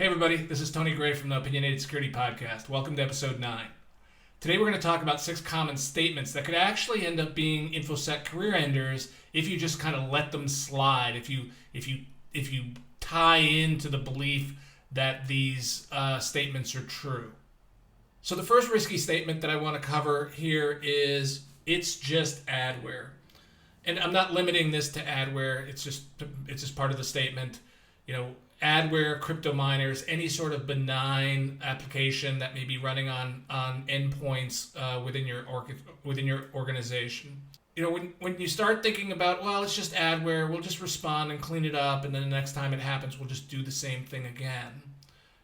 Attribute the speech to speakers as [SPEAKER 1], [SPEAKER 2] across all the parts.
[SPEAKER 1] Hey everybody, this is Tony Gray from the Opinionated Security Podcast. Welcome to episode 9. Today we're going to talk about 6 common statements that could actually end up being Infosec career enders if you just kind of let them slide, if you tie into the belief that these statements are true. So the first risky statement that I want to cover here is it's just adware. And I'm not limiting this to adware, it's just part of the statement. Adware, crypto miners, any sort of benign application that may be running on endpoints within your organization. When you start thinking about, well, it's just adware, we'll just respond and clean it up, and then the next time it happens, we'll just do the same thing again.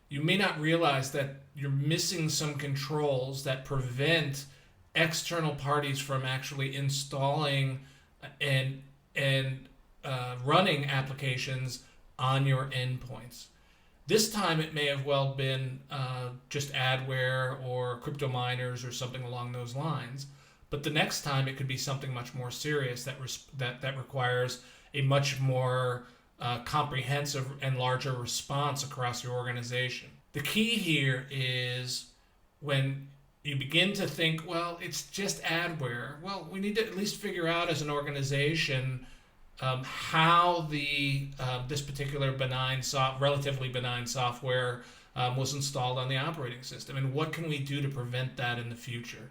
[SPEAKER 1] You may not realize that you're missing some controls that prevent external parties from actually installing and running applications on your endpoints. This time it may have well been just adware or crypto miners or something along those lines, but the next time it could be something much more serious that requires a much more comprehensive and larger response across your organization. The key here is when you begin to think, well, it's just adware. Well, we need to at least figure out as an organization how this particular relatively benign software was installed on the operating system, and what can we do to prevent that in the future.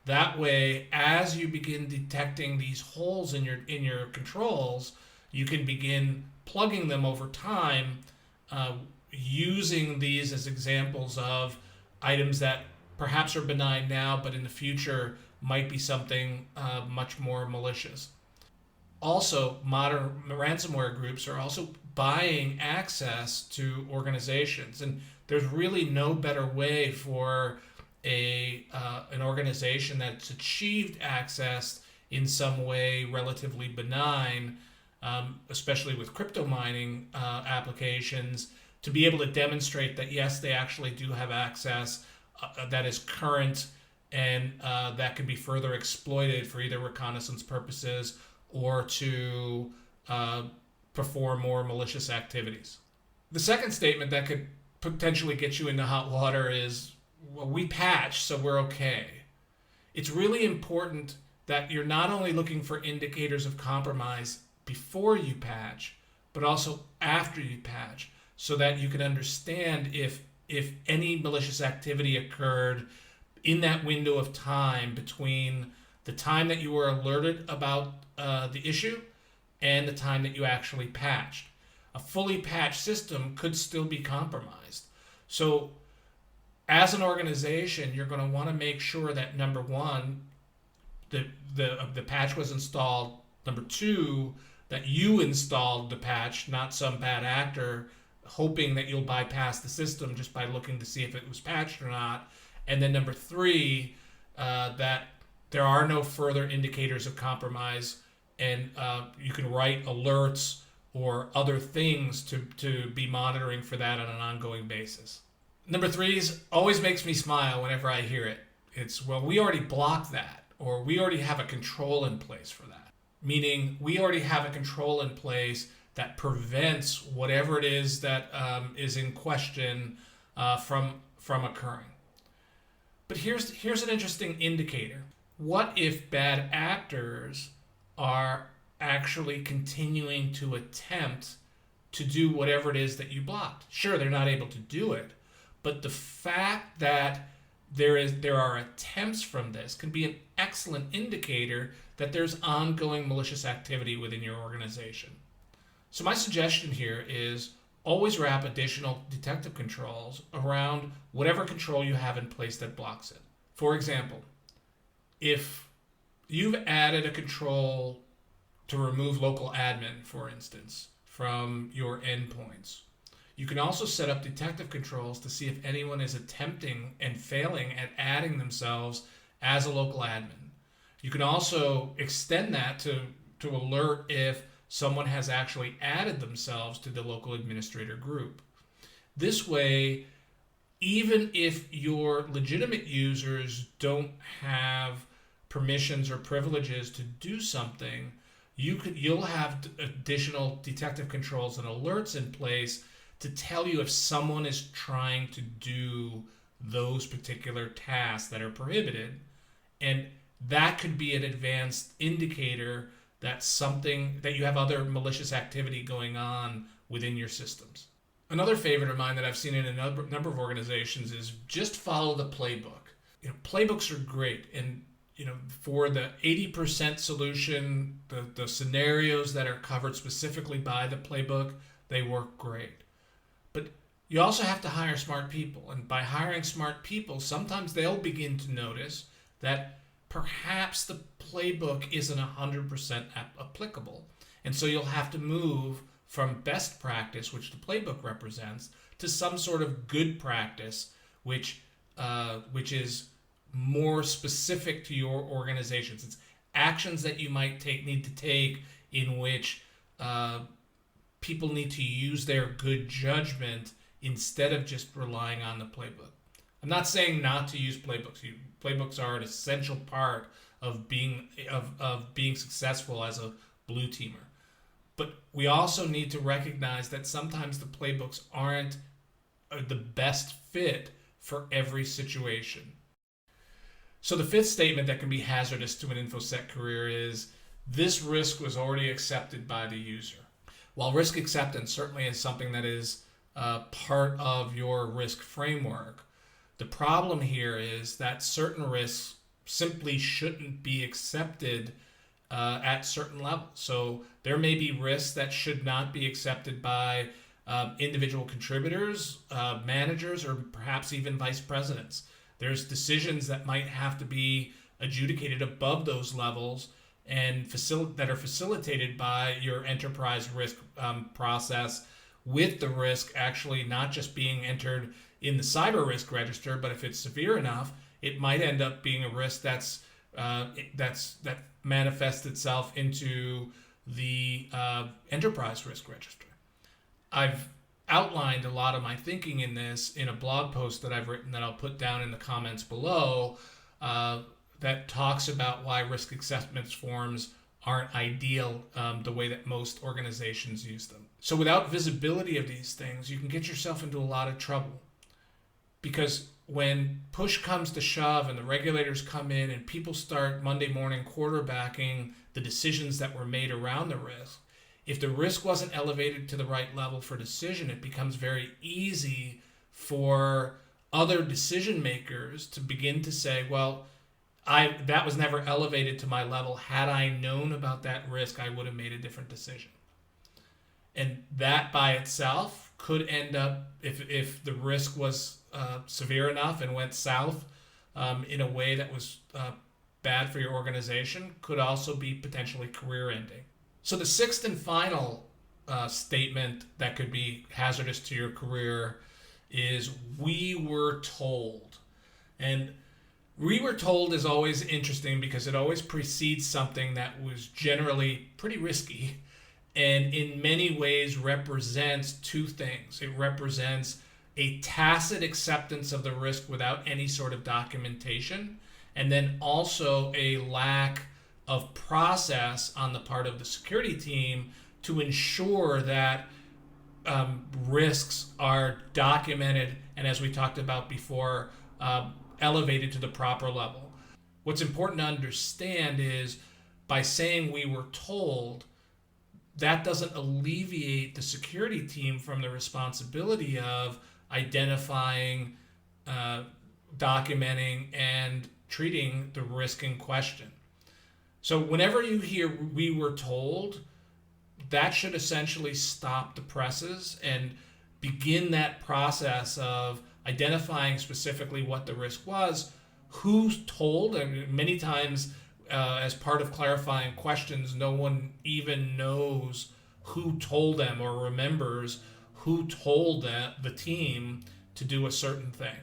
[SPEAKER 1] That way, as you begin detecting these holes in your controls, you can begin plugging them over time, using these as examples of items that perhaps are benign now, but in the future might be something much more malicious. Also, modern ransomware groups are also buying access to organizations, and there's really no better way for an organization that's achieved access in some way relatively benign, especially with crypto mining applications, to be able to demonstrate that yes, they actually do have access that is current and that can be further exploited for either reconnaissance purposes or to perform more malicious activities. The second statement that could potentially get you into hot water is, well, we patch, so we're okay. It's really important that you're not only looking for indicators of compromise before you patch, but also after you patch, so that you can understand if any malicious activity occurred in that window of time between the time that you were alerted about the issue and the time that you actually patched. A fully patched system could still be compromised. So as an organization, you're going to want to make sure that, number one, the patch was installed. Number two, that you installed the patch, not some bad actor hoping that you'll bypass the system just by looking to see if it was patched or not. And then number three, that there are no further indicators of compromise, and you can write alerts or other things to be monitoring for that on an ongoing basis. Number 3 always makes me smile whenever I hear it. It's, well, we already blocked that, or we already have a control in place for that. Meaning we already have a control in place that prevents whatever it is that is in question from occurring. But here's an interesting indicator. What if bad actors are actually continuing to attempt to do whatever it is that you blocked? Sure, they're not able to do it, but the fact that there are attempts from this can be an excellent indicator that there's ongoing malicious activity within your organization. So my suggestion here is always wrap additional detective controls around whatever control you have in place that blocks it. For example, if you've added a control to remove local admin, for instance, from your endpoints, you can also set up detective controls to see if anyone is attempting and failing at adding themselves as a local admin. You can also extend that to alert if someone has actually added themselves to the local administrator group. This way, even if your legitimate users don't have permissions or privileges to do something, you'll have additional detective controls and alerts in place to tell you if someone is trying to do those particular tasks that are prohibited. And that could be an advanced indicator that you have other malicious activity going on within your systems. Another favorite of mine that I've seen in a number of organizations is just follow the playbook. Playbooks are great, and for the 80% solution, the scenarios that are covered specifically by the playbook, they work great. But you also have to hire smart people, and by hiring smart people, sometimes they'll begin to notice that perhaps the playbook isn't 100% applicable, and so you'll have to move from best practice, which the playbook represents, to some sort of good practice, which is more specific to your organizations. It's actions that you might need to take in which people need to use their good judgment instead of just relying on the playbook. I'm not saying not to use playbooks. Playbooks are an essential part of being successful as a blue teamer. But we also need to recognize that sometimes the playbooks aren't the best fit for every situation. So the fifth statement that can be hazardous to an InfoSec career is, this risk was already accepted by the user. While risk acceptance certainly is something that is part of your risk framework, the problem here is that certain risks simply shouldn't be accepted at certain levels. So there may be risks that should not be accepted by individual contributors, managers, or perhaps even vice presidents. There's decisions that might have to be adjudicated above those levels and that are facilitated by your enterprise risk process, with the risk actually not just being entered in the cyber risk register, but if it's severe enough, it might end up being a risk that manifests itself into the enterprise risk register. I've outlined a lot of my thinking in this in a blog post that I've written that I'll put down in the comments below, that talks about why risk acceptance forms aren't ideal the way that most organizations use them. So without visibility of these things, you can get yourself into a lot of trouble, because when push comes to shove and the regulators come in and people start Monday morning quarterbacking the decisions that were made around the risk, if the risk wasn't elevated to the right level for decision, it becomes very easy for other decision makers to begin to say, well, that was never elevated to my level. Had I known about that risk, I would have made a different decision. And that by itself could end up, if the risk was severe enough and went south in a way that was bad for your organization, could also be potentially career ending. So the sixth and final statement that could be hazardous to your career is, we were told. And we were told is always interesting because it always precedes something that was generally pretty risky, and in many ways represents two things. It represents a tacit acceptance of the risk without any sort of documentation, and then also a lack of process on the part of the security team to ensure that risks are documented and, as we talked about before, elevated to the proper level. What's important to understand is, by saying we were told, that doesn't alleviate the security team from the responsibility of identifying, documenting, and treating the risk in question. So whenever you hear "we were told," that should essentially stop the presses and begin that process of identifying specifically what the risk was, who's told. And many times, as part of clarifying questions, no one even knows who told them or remembers who told the team to do a certain thing.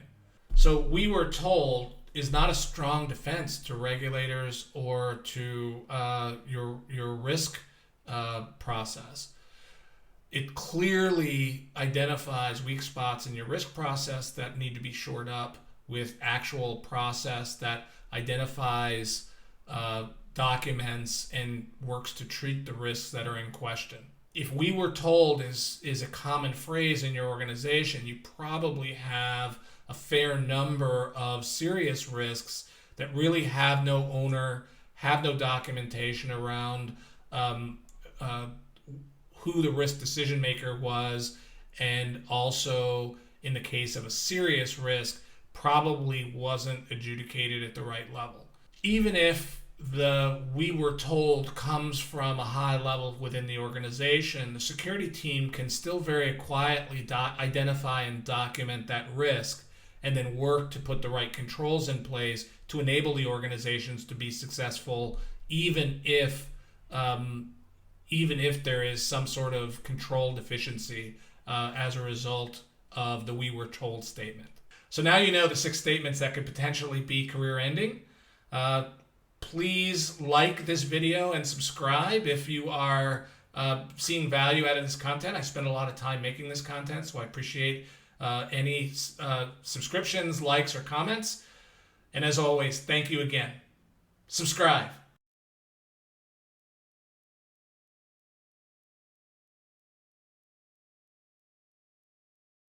[SPEAKER 1] So "we were told" is not a strong defense to regulators or to your risk process. It clearly identifies weak spots in your risk process that need to be shored up with actual process that identifies, documents, and works to treat the risks that are in question. if we were told is a common phrase in your organization, you probably have a fair number of serious risks that really have no owner, have no documentation around who the risk decision maker was, and also in the case of a serious risk, probably wasn't adjudicated at the right level. Even if the we were told comes from a high level within the organization, the security team can still very quietly identify and document that risk and then work to put the right controls in place to enable the organizations to be successful, even if there is some sort of control deficiency as a result of the we were told statement. So now you know the 6 statements that could potentially be career ending. Please like this video and subscribe if you are seeing value out of this content. I spend a lot of time making this content, so I appreciate any subscriptions, likes, or comments. And as always, thank you again. Subscribe.